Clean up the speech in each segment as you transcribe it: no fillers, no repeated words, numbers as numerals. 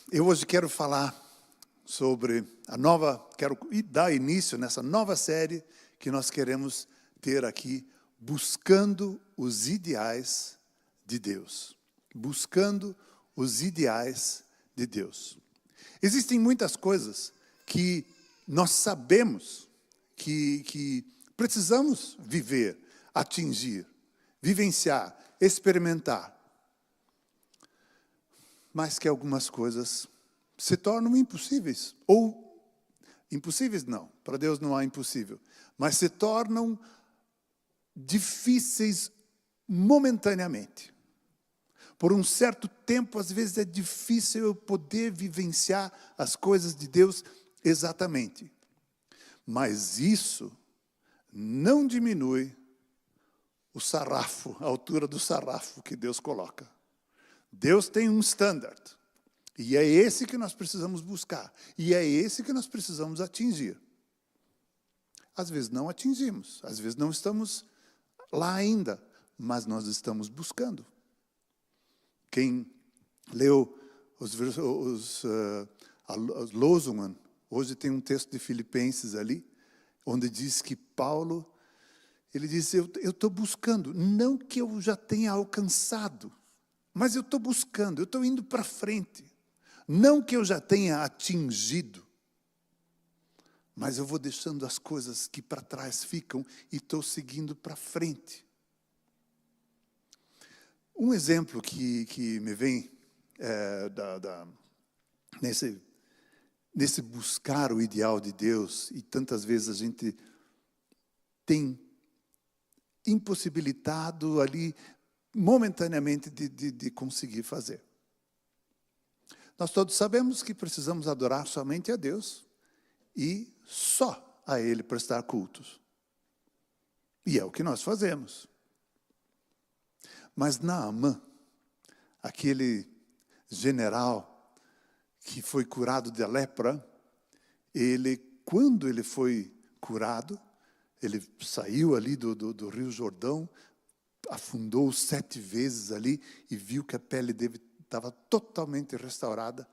Eu hoje quero falar sobre quero dar início nessa nova série que nós queremos ter aqui, buscando os ideais de Deus. Buscando os ideais de Deus. Existem muitas coisas que nós sabemos que precisamos viver, atingir, vivenciar, experimentar. Mas que algumas coisas se tornam impossíveis. Ou, impossíveis não, para Deus não há impossível. Mas se tornam difíceis momentaneamente. Por um certo tempo, às vezes é difícil eu poder vivenciar as coisas de Deus exatamente. Mas isso não diminui o sarrafo, a altura do sarrafo que Deus coloca. Deus tem um standard. E é esse que nós precisamos buscar. E é esse que nós precisamos atingir. Às vezes não atingimos. Às vezes não estamos lá ainda. Mas nós estamos buscando. Quem leu os Losungan, hoje tem um texto de Filipenses ali, onde diz que Paulo, ele diz, eu estou buscando, não que eu já tenha alcançado, mas eu estou buscando, eu estou indo para frente. Não que eu já tenha atingido, mas eu vou deixando as coisas que para trás ficam e estou seguindo para frente. Um exemplo que me vem nesse buscar o ideal de Deus, e tantas vezes a gente tem impossibilitado ali, momentaneamente, de conseguir fazer. Nós todos sabemos que precisamos adorar somente a Deus e só a Ele prestar cultos. E é o que nós fazemos. Mas Naamã, aquele general que foi curado de lepra, quando ele foi curado, ele saiu ali do Rio Jordão, afundou 7 vezes ali e viu que a pele dele estava totalmente restaurada.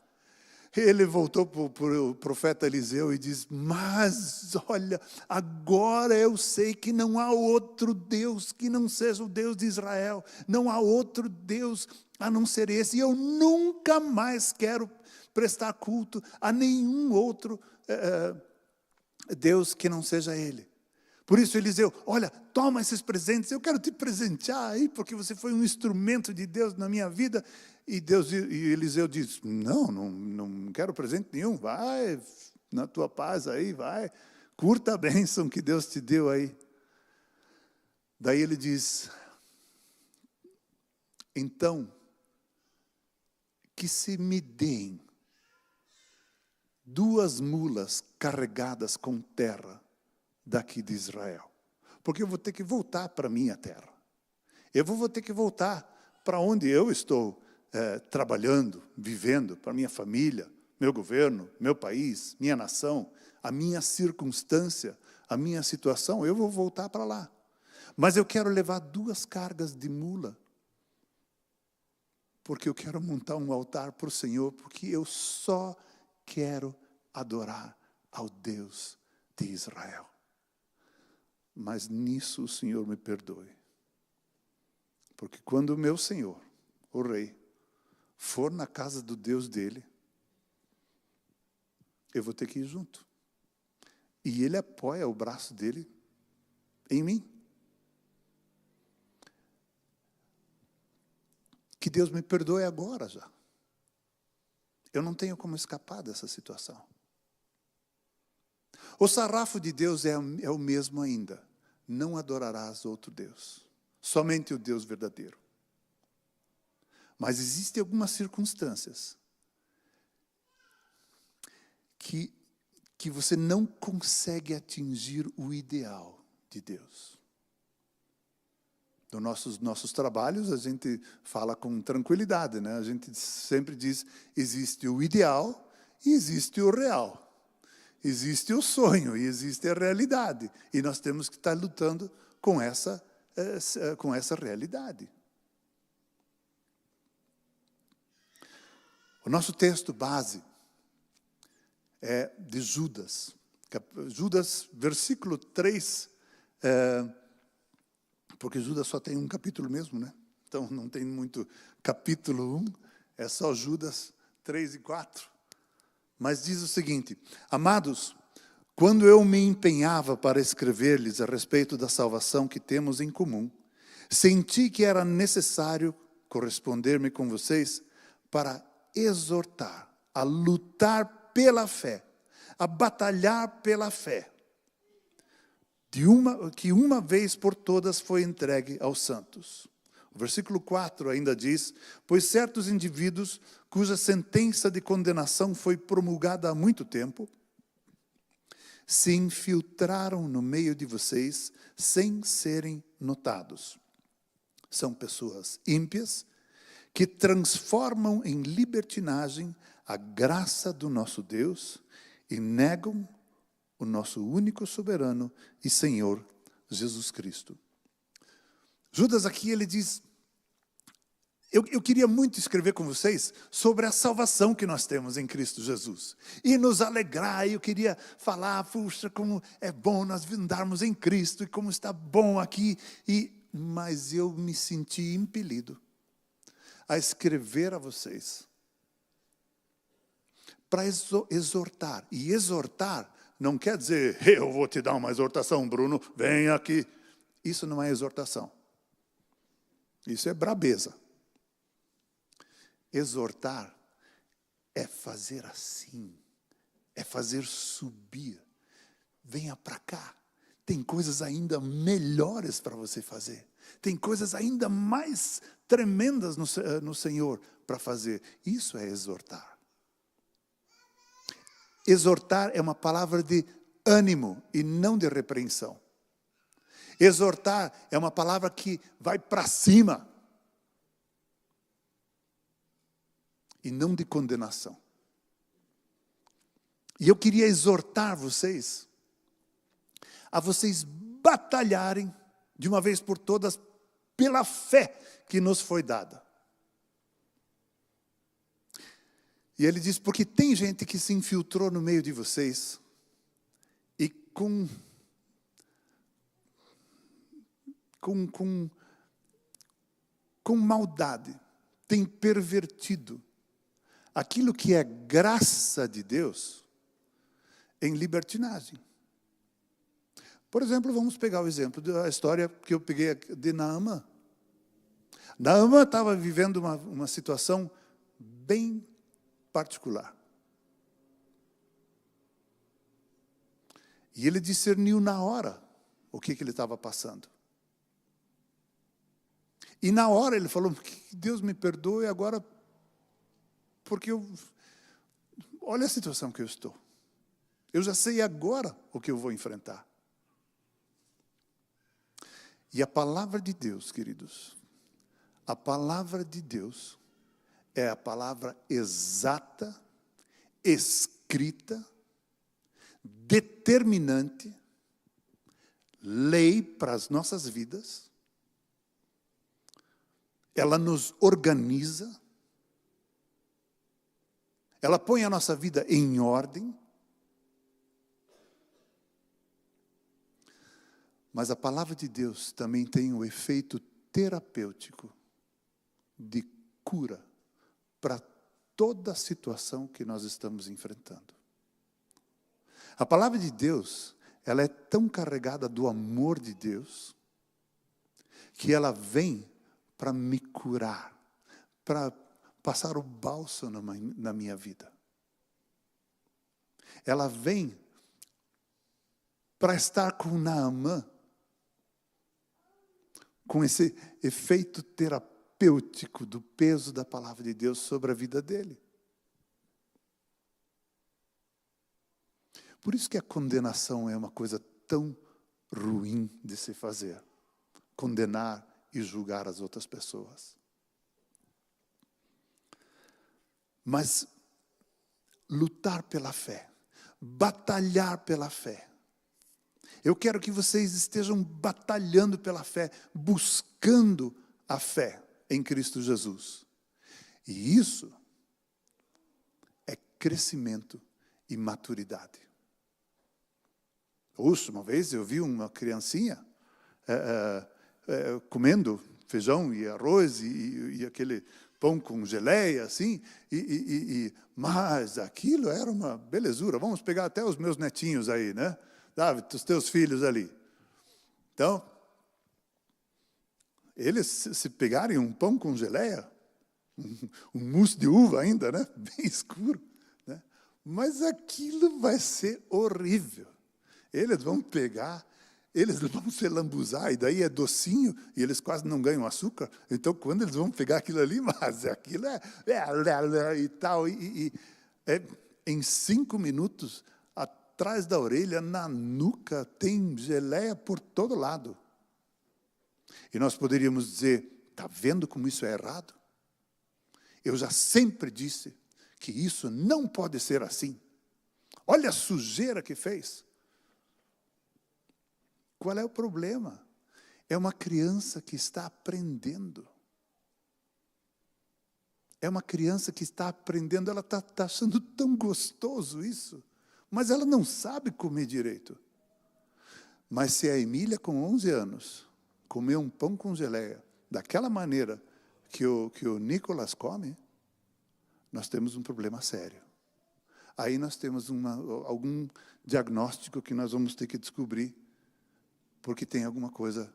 Ele voltou para o profeta Eliseu e diz, mas olha, agora eu sei que não há outro Deus que não seja o Deus de Israel. Não há outro Deus a não ser esse. E eu nunca mais quero prestar culto a nenhum outro Deus que não seja Ele. Por isso Eliseu, olha, toma esses presentes, eu quero te presentear aí, porque você foi um instrumento de Deus na minha vida. E Eliseu diz, não quero presente nenhum, vai na tua paz aí, vai, curta a bênção que Deus te deu aí. Daí ele diz, então, que se me deem 2 mulas carregadas com terra, daqui de Israel. Porque eu vou ter que voltar para a minha terra. Eu vou ter que voltar para onde eu estou trabalhando, vivendo, para minha família, meu governo, meu país, minha nação, a minha circunstância, a minha situação, eu vou voltar para lá. Mas eu quero levar 2 cargas de mula, porque eu quero montar um altar para o Senhor, porque eu só quero adorar ao Deus de Israel. Mas nisso o Senhor me perdoe. Porque quando o meu Senhor, o rei, for na casa do Deus dele, eu vou ter que ir junto. E ele apoia o braço dele em mim. Que Deus me perdoe agora já. Eu não tenho como escapar dessa situação. O sarrafo de Deus é o mesmo ainda. Não adorarás outro Deus. Somente o Deus verdadeiro. Mas existem algumas circunstâncias que você não consegue atingir o ideal de Deus. Nos nossos trabalhos, a gente fala com tranquilidade, né? A gente sempre diz, existe o ideal e existe o real. Existe o sonho e existe a realidade. E nós temos que estar lutando com essa realidade. O nosso texto base é de Judas. Judas, versículo 3, porque Judas só tem um capítulo mesmo, né? Então não tem muito capítulo 1, é só Judas 3 e 4. Mas diz o seguinte: amados, quando eu me empenhava para escrever-lhes a respeito da salvação que temos em comum, senti que era necessário corresponder-me com vocês para exortar, a lutar pela fé, a batalhar pela fé, que uma vez por todas foi entregue aos santos. O versículo 4 ainda diz: pois certos indivíduos, cuja sentença de condenação foi promulgada há muito tempo, se infiltraram no meio de vocês sem serem notados. São pessoas ímpias que transformam em libertinagem a graça do nosso Deus e negam o nosso único soberano e Senhor Jesus Cristo. Judas aqui, ele diz, eu queria muito escrever com vocês sobre a salvação que nós temos em Cristo Jesus. E nos alegrar, eu queria falar, puxa, como é bom nós andarmos em Cristo e como está bom aqui. Mas eu me senti impelido a escrever a vocês para exortar. E exortar não quer dizer, eu vou te dar uma exortação, Bruno, vem aqui. Isso não é exortação. Isso é brabeza. Exortar é fazer assim, é fazer subir. Venha para cá. Tem coisas ainda melhores para você fazer. Tem coisas ainda mais tremendas no Senhor para fazer. Isso é exortar. Exortar é uma palavra de ânimo e não de repreensão. Exortar é uma palavra que vai para cima e não de condenação. E eu queria exortar vocês a vocês batalharem de uma vez por todas pela fé que nos foi dada. E ele diz, porque tem gente que se infiltrou no meio de vocês e com maldade tem pervertido aquilo que é graça de Deus em libertinagem. Por exemplo, vamos pegar o exemplo da história que eu peguei de Naamã. Naamã estava vivendo uma situação bem particular. E ele discerniu na hora o que ele estava passando. E na hora ele falou, que Deus me perdoe agora, porque olha a situação que eu estou. Eu já sei agora o que eu vou enfrentar. E a palavra de Deus, queridos, a palavra de Deus é a palavra exata, escrita, determinante, lei para as nossas vidas. Ela nos organiza, ela põe a nossa vida em ordem. Mas a palavra de Deus também tem o efeito terapêutico de cura para toda a situação que nós estamos enfrentando. A palavra de Deus, ela é tão carregada do amor de Deus, que ela vem para me curar, para passar o bálsamo na minha vida. Ela vem para estar com Naamã, com esse efeito terapêutico do peso da palavra de Deus sobre a vida dele. Por isso que a condenação é uma coisa tão ruim de se fazer. Condenar e julgar as outras pessoas. Mas lutar pela fé, batalhar pela fé. Eu quero que vocês estejam batalhando pela fé, buscando a fé em Cristo Jesus. E isso crescimento e maturidade. Uma vez eu vi uma criancinha comendo feijão e arroz e aquele pão com geleia, assim, mas aquilo era uma belezura. Vamos pegar até os meus netinhos aí, né? David, os teus filhos ali. Então, eles, se pegarem um pão com geleia, um mousse de uva ainda, né? Bem escuro, né? Mas aquilo vai ser horrível. Eles vão pegar, eles vão se lambuzar, e daí é docinho, e eles quase não ganham açúcar. Então, quando eles vão pegar aquilo ali, mas aquilo e tal, em 5 minutos, atrás da orelha, na nuca, tem geleia por todo lado. E nós poderíamos dizer, está vendo como isso é errado? Eu já sempre disse que isso não pode ser assim. Olha a sujeira que fez. Qual é o problema? É uma criança que está aprendendo. É uma criança que está aprendendo, ela está achando tão gostoso isso, mas ela não sabe comer direito. Mas se a Emília, com 11 anos, comer um pão com geleia, daquela maneira que o Nicolas come, nós temos um problema sério. Aí nós temos algum diagnóstico que nós vamos ter que descobrir, porque tem alguma coisa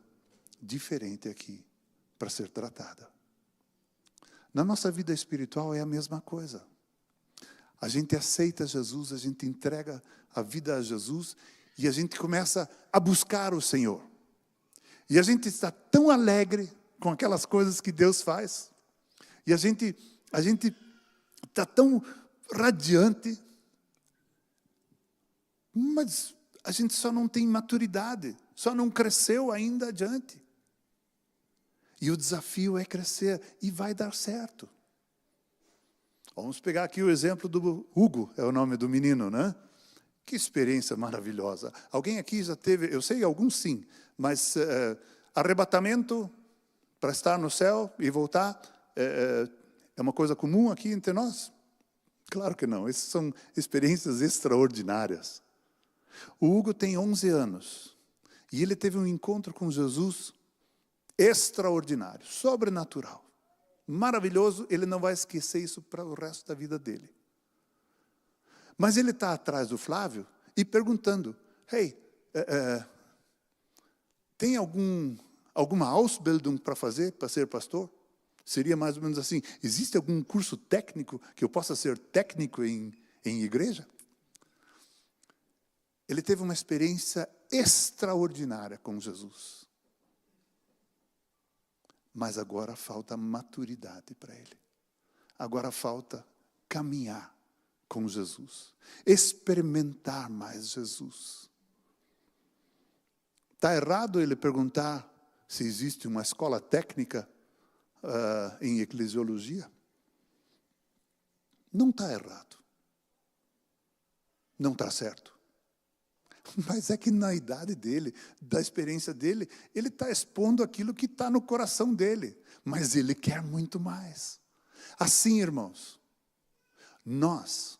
diferente aqui para ser tratada. Na nossa vida espiritual é a mesma coisa. A gente aceita Jesus, a gente entrega a vida a Jesus e a gente começa a buscar o Senhor. E a gente está tão alegre com aquelas coisas que Deus faz. E a gente está tão radiante, mas a gente só não tem maturidade, só não cresceu ainda adiante. E o desafio é crescer, e vai dar certo. Vamos pegar aqui o exemplo do Hugo, é o nome do menino, né? Que experiência maravilhosa. Alguém aqui já teve, eu sei alguns sim, mas arrebatamento para estar no céu e voltar é uma coisa comum aqui entre nós? Claro que não, essas são experiências extraordinárias. O Hugo tem 11 anos e ele teve um encontro com Jesus extraordinário, sobrenatural, maravilhoso. Ele não vai esquecer isso para o resto da vida dele. Mas ele está atrás do Flávio e perguntando, hey, tem alguma Ausbildung para fazer, para ser pastor? Seria mais ou menos assim, existe algum curso técnico que eu possa ser técnico em igreja? Ele teve uma experiência extraordinária com Jesus. Mas agora falta maturidade para ele. Agora falta caminhar com Jesus. Experimentar mais Jesus. Está errado ele perguntar se existe uma escola técnica em eclesiologia? Não está errado. Não está certo. Mas é que na idade dele, da experiência dele, ele está expondo aquilo que está no coração dele. Mas ele quer muito mais. Assim, irmãos, nós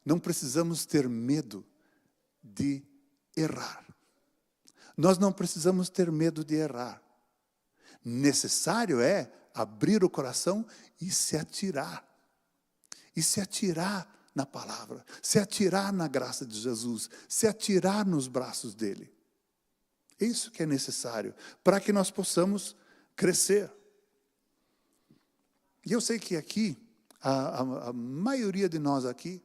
não precisamos ter medo de errar. Nós não precisamos ter medo de errar. Necessário é abrir o coração e se atirar. E se atirar na palavra, se atirar na graça de Jesus, se atirar nos braços dele. Isso que é necessário para que nós possamos crescer. E eu sei que aqui, a maioria de nós aqui,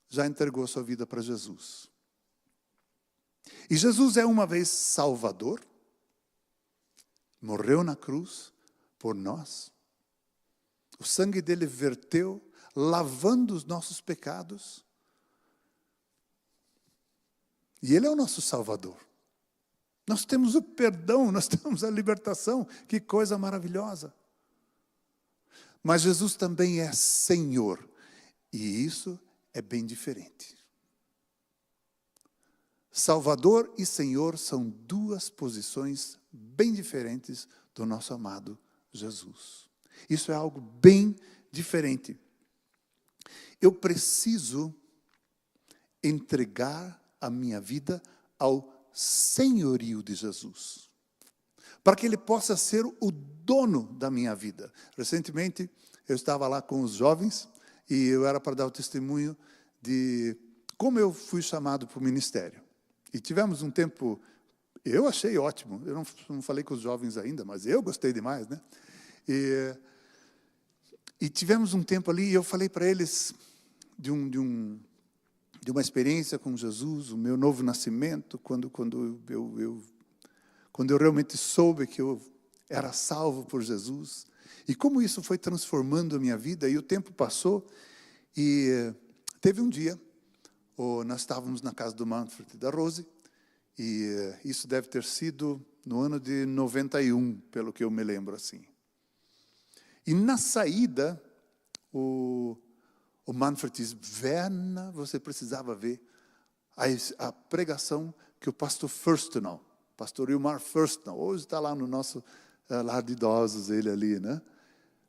já entregou sua vida para Jesus. E Jesus é uma vez Salvador, morreu na cruz por nós, o sangue dele verteu, lavando os nossos pecados. E ele é o nosso Salvador. Nós temos o perdão, nós temos a libertação. Que coisa maravilhosa. Mas Jesus também é Senhor. E isso é bem diferente. Salvador e Senhor são duas posições bem diferentes do nosso amado Jesus. Isso é algo bem diferente. eu preciso entregar a minha vida ao senhorio de Jesus, para que Ele possa ser o dono da minha vida. Recentemente, eu estava lá com os jovens, e eu era para dar o testemunho de como eu fui chamado para o ministério. E tivemos um tempo, eu achei ótimo, eu não falei com os jovens ainda, mas eu gostei demais, né? E tivemos um tempo ali, e eu falei para eles de uma experiência com Jesus, o meu novo nascimento, quando eu realmente soube que eu era salvo por Jesus, e como isso foi transformando a minha vida. E o tempo passou, e teve um dia, nós estávamos na casa do Manfred e da Rose, e isso deve ter sido no ano de 91, pelo que eu me lembro assim. E na saída, o Manfred disse: Werner, você precisava ver a pregação que o pastor Furstenau, pastor Ilmar Furstenau, hoje está lá no nosso lar de idosos, ele ali, né?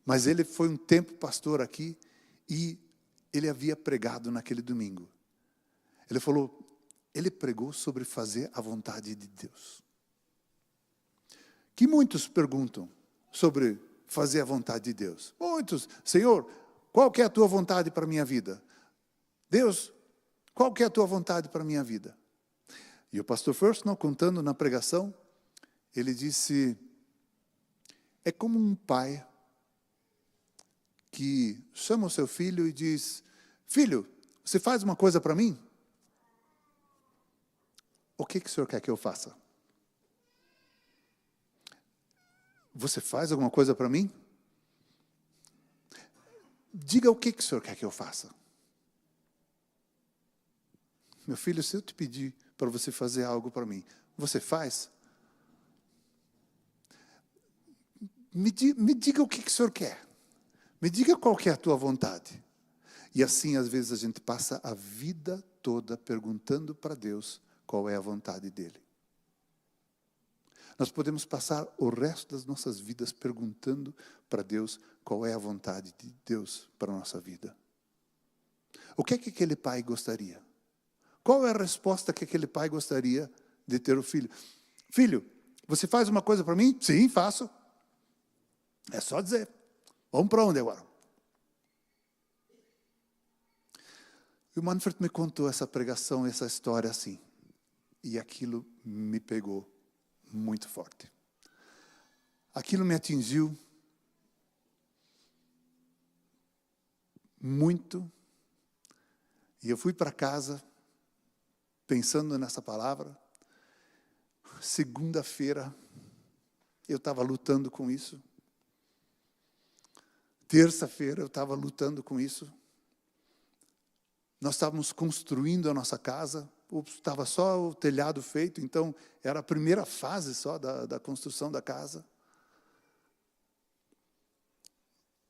Mas ele foi um tempo pastor aqui, e ele havia pregado naquele domingo. Ele falou, ele pregou sobre fazer a vontade de Deus. Que muitos perguntam sobre fazer a vontade de Deus. Muitos: Senhor, qual que é a tua vontade para a minha vida? Deus, qual que é a tua vontade para a minha vida? E o pastor Furstenau, contando na pregação, ele disse: é como um pai que chama o seu filho e diz: filho, você faz uma coisa para mim? O que o senhor quer que eu faça? Você faz alguma coisa para mim? Diga o que o senhor quer que eu faça. Meu filho, se eu te pedir para você fazer algo para mim, você faz? Me diga o que o senhor quer. Me diga qual que é a tua vontade. E assim, às vezes, a gente passa a vida toda perguntando para Deus qual é a vontade dEle. Nós podemos passar o resto das nossas vidas perguntando para Deus qual é a vontade de Deus para a nossa vida. O que aquele pai gostaria? Qual é a resposta que aquele pai gostaria de ter o filho? Filho, você faz uma coisa para mim? Sim, faço. É só dizer. Vamos para onde agora? E o Manfred me contou essa pregação, essa história assim. E aquilo me pegou muito forte. Aquilo me atingiu muito. E eu fui para casa pensando nessa palavra. Segunda-feira, eu estava lutando com isso. Terça-feira, eu estava lutando com isso. Nós estávamos construindo a nossa casa. Estava só o telhado feito, então era a primeira fase só da construção da casa.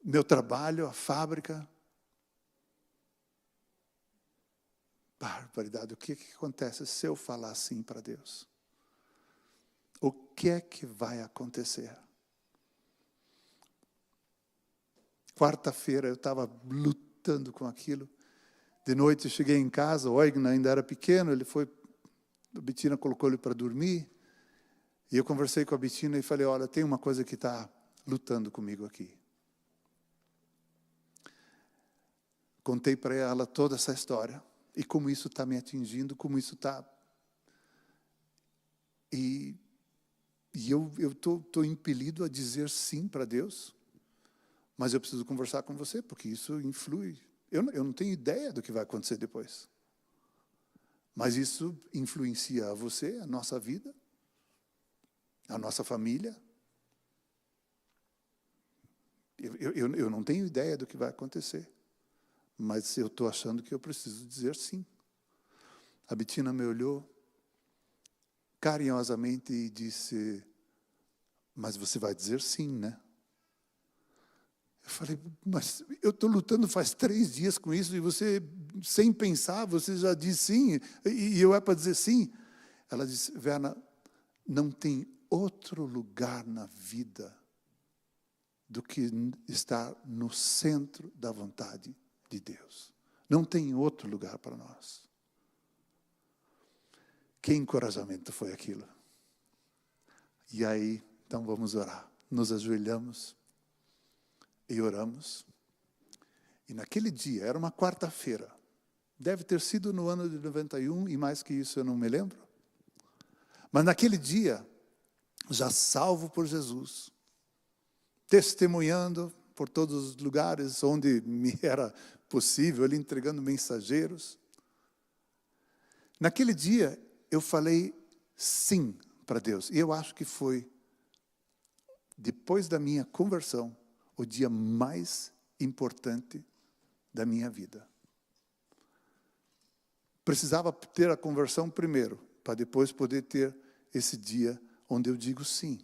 Meu trabalho, a fábrica. Barbaridade, o que acontece se eu falar assim para Deus? O que é que vai acontecer? Quarta-feira eu estava lutando com aquilo. De noite eu cheguei em casa, o Eugen ainda era pequeno, a Bettina colocou ele para dormir. E eu conversei com a Bettina e falei: olha, tem uma coisa que está lutando comigo aqui. Contei para ela toda essa história. E como isso está me atingindo, como isso está... E eu estou impelido a dizer sim para Deus. Mas eu preciso conversar com você, porque isso influi. Eu não tenho ideia do que vai acontecer depois. Mas isso influencia a você, a nossa vida, a nossa família. Eu não tenho ideia do que vai acontecer. Mas eu estou achando que eu preciso dizer sim. A Bettina me olhou carinhosamente e disse: mas você vai dizer sim, né? Eu falei: mas eu estou lutando faz 3 dias com isso, e você, sem pensar, você já diz sim, e eu é para dizer sim. Ela disse: Werner, não tem outro lugar na vida do que estar no centro da vontade de Deus. Não tem outro lugar para nós. Que encorajamento foi aquilo. E aí, então vamos orar. Nos ajoelhamos e oramos. E naquele dia, era uma quarta-feira. Deve ter sido no ano de 91, e mais que isso eu não me lembro. Mas naquele dia, já salvo por Jesus, testemunhando por todos os lugares onde me era possível, ele entregando mensageiros. Naquele dia, eu falei sim para Deus. E eu acho que foi, depois da minha conversão, o dia mais importante da minha vida. Precisava ter a conversão primeiro, para depois poder ter esse dia onde eu digo sim.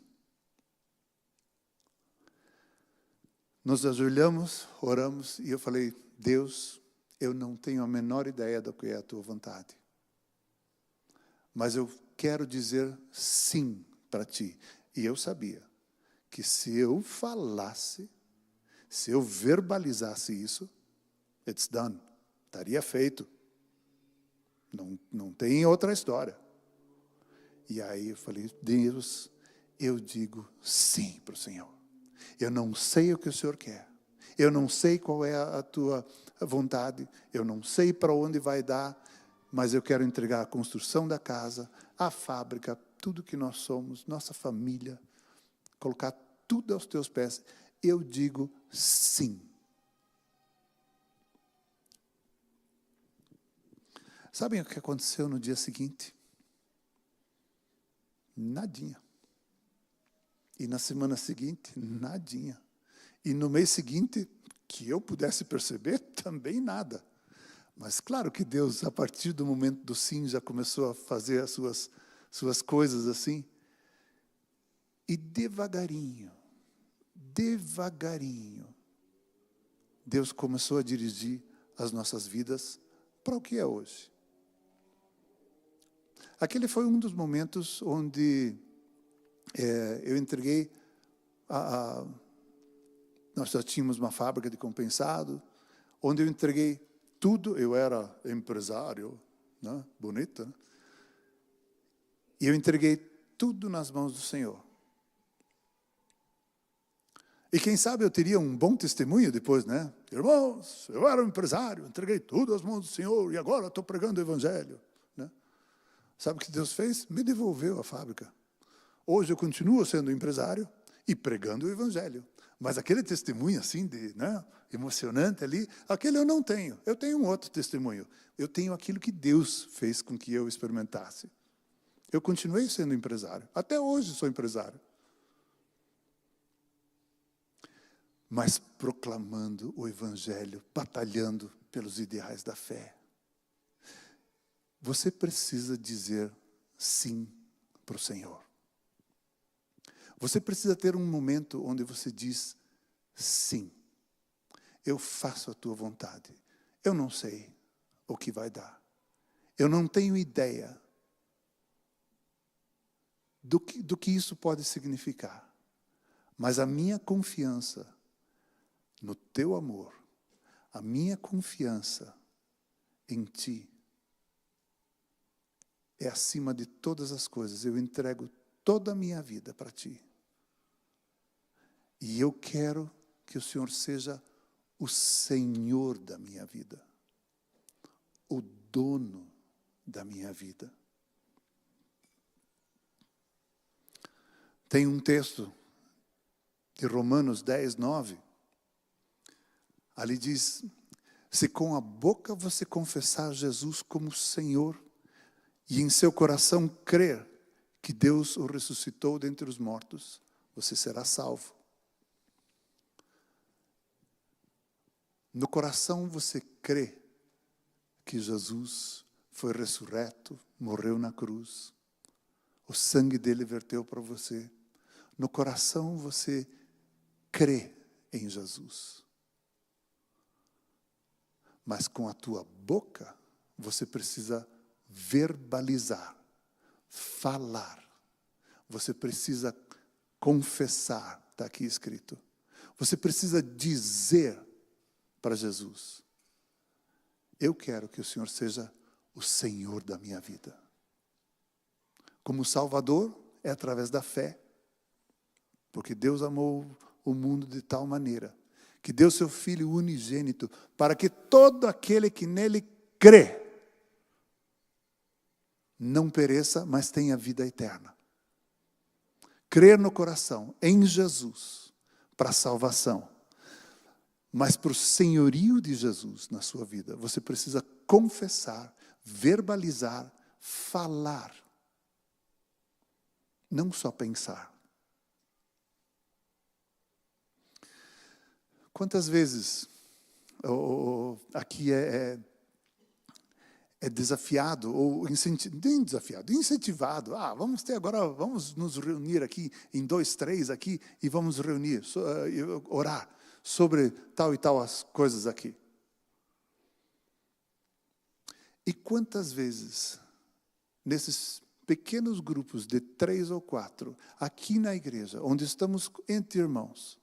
Nos ajoelhamos, oramos, e eu falei, Deus, eu não tenho a menor ideia do que é a tua vontade. Mas eu quero dizer sim para ti. E eu sabia que se eu falasse, se eu verbalizasse isso, it's done. Estaria feito. Não tem outra história. E aí eu falei, Deus, eu digo sim para o Senhor. Eu não sei o que o Senhor quer. Eu não sei qual é a tua vontade. Eu não sei para onde vai dar. Mas eu quero entregar a construção da casa, a fábrica, tudo que nós somos, nossa família. Colocar tudo aos teus pés. Eu digo sim. Sabem o que aconteceu no dia seguinte? Nadinha. E na semana seguinte, nadinha. E no mês seguinte, que eu pudesse perceber, também nada. Mas claro que Deus, a partir do momento do sim, já começou a fazer as suas coisas assim. E devagarinho, Deus começou a dirigir as nossas vidas para o que é hoje. Aquele foi um dos momentos onde eu entreguei, nós já tínhamos uma fábrica de compensado, onde eu entreguei tudo, eu era empresário, né? Bonito, né? E eu entreguei tudo nas mãos do Senhor. E quem sabe eu teria um bom testemunho depois, né? Irmãos, eu era um empresário, entreguei tudo às mãos do Senhor e agora estou pregando o Evangelho. Né? Sabe o que Deus fez? Me devolveu a fábrica. Hoje eu continuo sendo empresário e pregando o Evangelho. Mas aquele testemunho assim, né, emocionante ali, aquele eu não tenho. Eu tenho um outro testemunho. Eu tenho aquilo que Deus fez com que eu experimentasse. Eu continuei sendo empresário. Até hoje sou empresário. Mas proclamando o Evangelho, batalhando pelos ideais da fé. Você precisa dizer sim para o Senhor. Você precisa ter um momento onde você diz sim. Eu faço a tua vontade. Eu não sei o que vai dar. Eu não tenho ideia do que isso pode significar. Mas a minha confiança no teu amor, a minha confiança em ti, é acima de todas as coisas. Eu entrego toda a minha vida para ti. E eu quero que o Senhor seja o Senhor da minha vida, o dono da minha vida. Tem um texto de Romanos 10, 9. Ali diz, se com a boca você confessar Jesus como Senhor e em seu coração crer que Deus o ressuscitou dentre os mortos, você será salvo. No coração você crê que Jesus foi ressurreto, morreu na cruz, o sangue dele verteu para você. No coração você crê em Jesus. Mas com a tua boca você precisa verbalizar, falar. Você precisa confessar, está aqui escrito. Você precisa dizer para Jesus, eu quero que o Senhor seja o Senhor da minha vida. Como Salvador, é através da fé. Porque Deus amou o mundo de tal maneira que deu seu Filho unigênito para que todo aquele que nele crê não pereça, mas tenha vida eterna. Crer no coração, em Jesus, para a salvação. Mas para o senhorio de Jesus na sua vida, você precisa confessar, verbalizar, falar. Não só pensar. Quantas vezes aqui é desafiado, ou incentivado. Vamos nos reunir aqui em 2, 3 aqui, e vamos reunir, orar sobre tal e tal as coisas aqui. E quantas vezes, nesses pequenos grupos de 3 ou 4, aqui na igreja, onde estamos entre irmãos,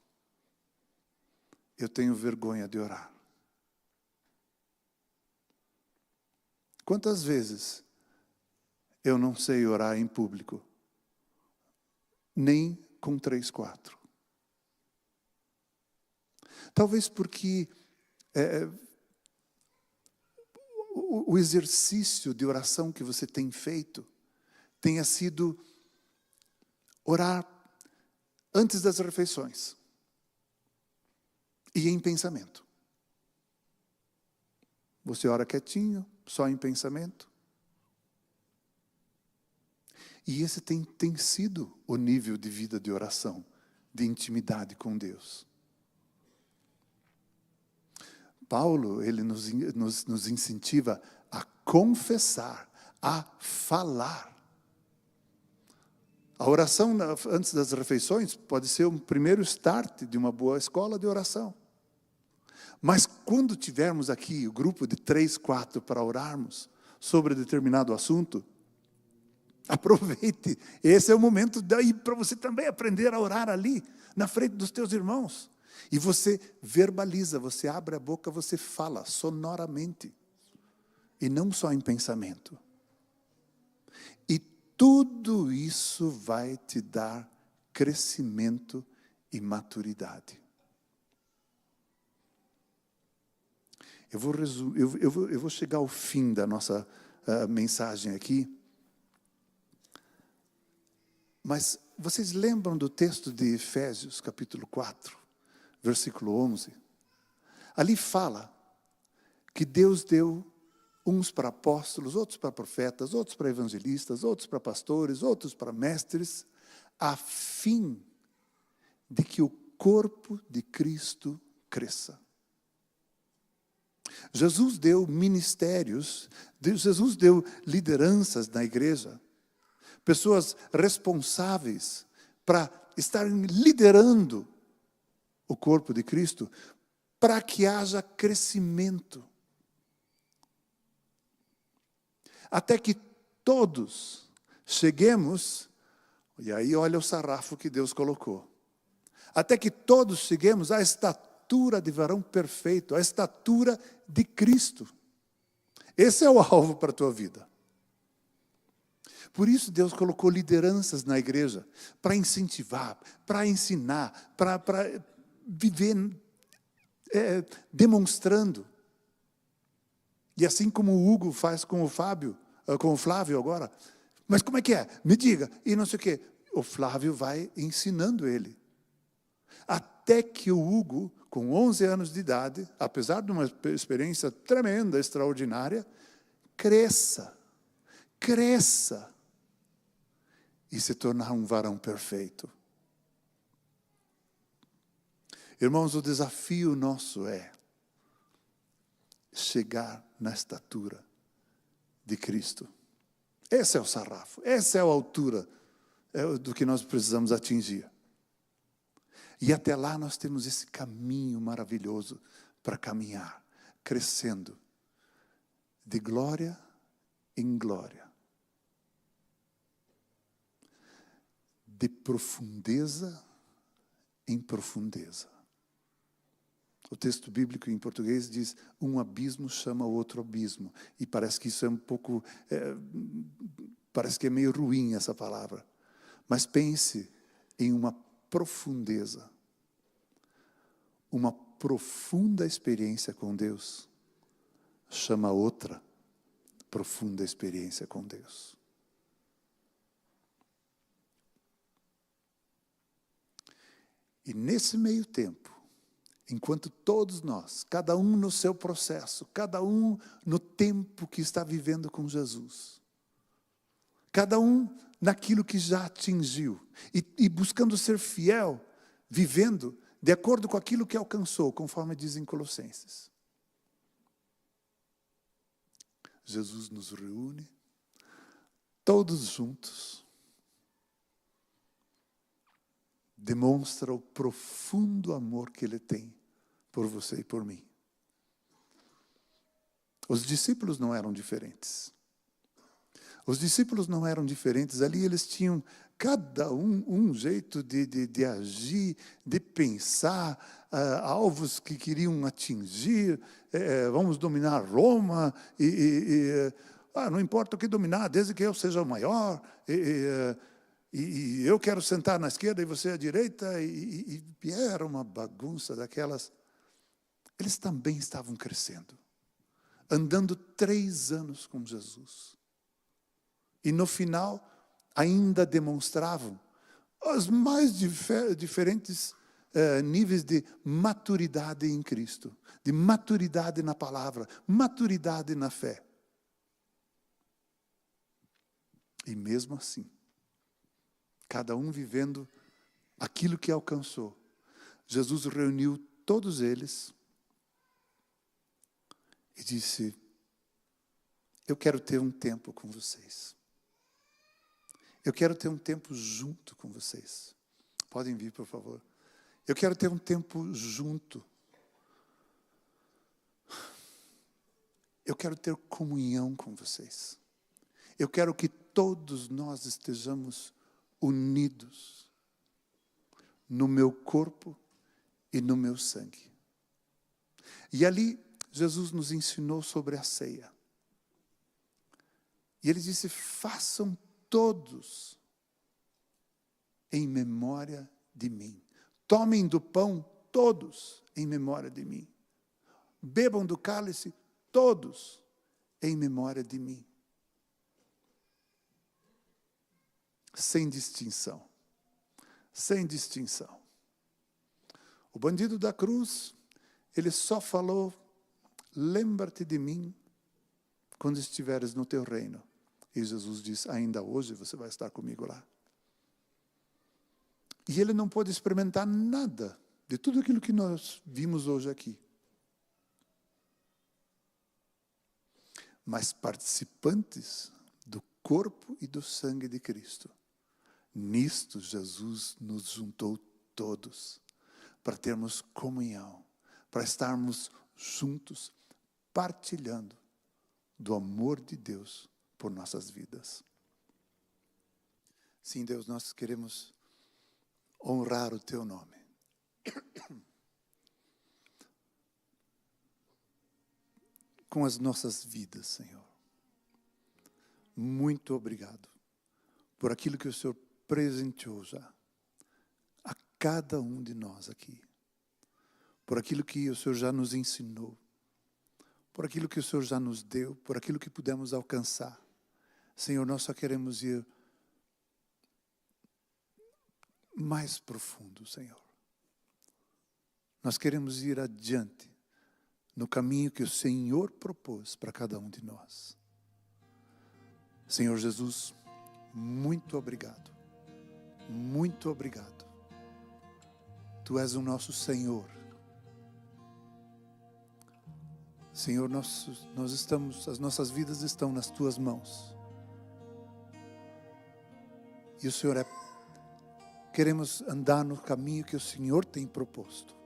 eu tenho vergonha de orar. Quantas vezes eu não sei orar em público? Nem com 3, 4. Talvez porque o exercício de oração que você tem feito tenha sido orar antes das refeições e em pensamento. Você ora quietinho, só em pensamento. E esse tem sido o nível de vida de oração, de intimidade com Deus. Paulo, ele nos incentiva a confessar, a falar. A oração antes das refeições pode ser um primeiro start de uma boa escola de oração. Mas quando tivermos aqui o grupo de 3, 4 para orarmos sobre determinado assunto, aproveite. Esse é o momento daí para você também aprender a orar ali, na frente dos teus irmãos. E você verbaliza, você abre a boca, você fala sonoramente. E não só em pensamento. E tudo isso vai te dar crescimento e maturidade. Eu vou chegar ao fim da nossa mensagem aqui. Mas vocês lembram do texto de Efésios, capítulo 4, versículo 11? Ali fala que Deus deu uns para apóstolos, outros para profetas, outros para evangelistas, outros para pastores, outros para mestres, a fim de que o corpo de Cristo cresça. Jesus deu ministérios, Jesus deu lideranças na igreja, pessoas responsáveis para estarem liderando o corpo de Cristo, para que haja crescimento. Até que todos cheguemos, e aí olha o sarrafo que Deus colocou, até que todos cheguemos à estatura de varão perfeito, à estatura de Cristo. Esse é o alvo para a tua vida. Por isso Deus colocou lideranças na igreja, para incentivar, para ensinar, para viver demonstrando. E assim como o Hugo faz com o Flávio agora. Mas como é que é? Me diga. E não sei o quê. O Flávio vai ensinando ele. Até que o Hugo, com 11 anos de idade, apesar de uma experiência tremenda, extraordinária, cresça e se tornar um varão perfeito. Irmãos, o desafio nosso é chegar na estatura de Cristo. Esse é o sarrafo, essa é a altura do que nós precisamos atingir. E até lá nós temos esse caminho maravilhoso para caminhar, crescendo de glória em glória. De profundeza em profundeza. O texto bíblico em português diz: um abismo chama outro abismo. E parece que isso é um pouco... parece que é meio ruim essa palavra. Mas pense em uma profundeza. Uma profunda experiência com Deus chama outra profunda experiência com Deus. E nesse meio tempo, enquanto todos nós, cada um no seu processo, cada um no tempo que está vivendo com Jesus, cada um naquilo que já atingiu, e buscando ser fiel, vivendo de acordo com aquilo que alcançou, conforme diz em Colossenses. Jesus nos reúne, todos juntos, demonstra o profundo amor que Ele tem por você e por mim. Os discípulos não eram diferentes. Os discípulos não eram diferentes. Ali eles tinham, cada um jeito de agir, de pensar, alvos que queriam atingir. Vamos dominar Roma, não importa o que dominar, desde que eu seja o maior, e eu quero sentar na esquerda e você à direita, e era uma bagunça daquelas. Eles também estavam crescendo, andando 3 anos com Jesus. E no final, ainda demonstravam os mais diferentes níveis de maturidade em Cristo, de maturidade na palavra, maturidade na fé. E mesmo assim, cada um vivendo aquilo que alcançou, Jesus reuniu todos eles e disse: eu quero ter um tempo com vocês. Eu quero ter um tempo junto com vocês. Podem vir, por favor. Eu quero ter um tempo junto. Eu quero ter comunhão com vocês. Eu quero que todos nós estejamos unidos no meu corpo e no meu sangue. E ali, Jesus nos ensinou sobre a ceia. E Ele disse: façam todos em memória de mim. Tomem do pão todos em memória de mim. Bebam do cálice todos em memória de mim. Sem distinção. Sem distinção. O bandido da cruz, ele só falou: lembra-te de mim quando estiveres no teu reino. E Jesus diz: ainda hoje você vai estar comigo lá. E ele não pôde experimentar nada de tudo aquilo que nós vimos hoje aqui. Mas participantes do corpo e do sangue de Cristo. Nisto Jesus nos juntou todos, para termos comunhão, para estarmos juntos, partilhando do amor de Deus por nossas vidas. Sim, Deus, nós queremos honrar o Teu nome. Com as nossas vidas, Senhor. Muito obrigado por aquilo que o Senhor presenteou já a cada um de nós aqui. Por aquilo que o Senhor já nos ensinou. Por aquilo que o Senhor já nos deu, por aquilo que pudemos alcançar. Senhor, nós só queremos ir mais profundo, Senhor. Nós queremos ir adiante no caminho que o Senhor propôs para cada um de nós. Senhor Jesus, muito obrigado. Muito obrigado. Tu és o nosso Senhor. Senhor, as nossas vidas estão nas Tuas mãos. E o Senhor queremos andar no caminho que o Senhor tem proposto.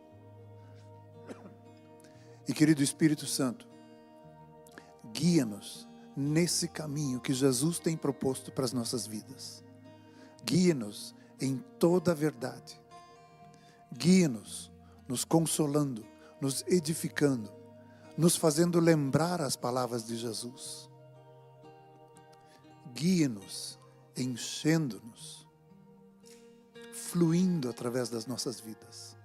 E querido Espírito Santo, guia-nos nesse caminho que Jesus tem proposto para as nossas vidas. Guia-nos em toda a verdade. Guia-nos, nos consolando, nos edificando, nos fazendo lembrar as palavras de Jesus. Guie-nos, enchendo-nos, fluindo através das nossas vidas.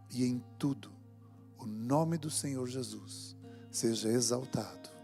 E em tudo, o nome do Senhor Jesus seja exaltado.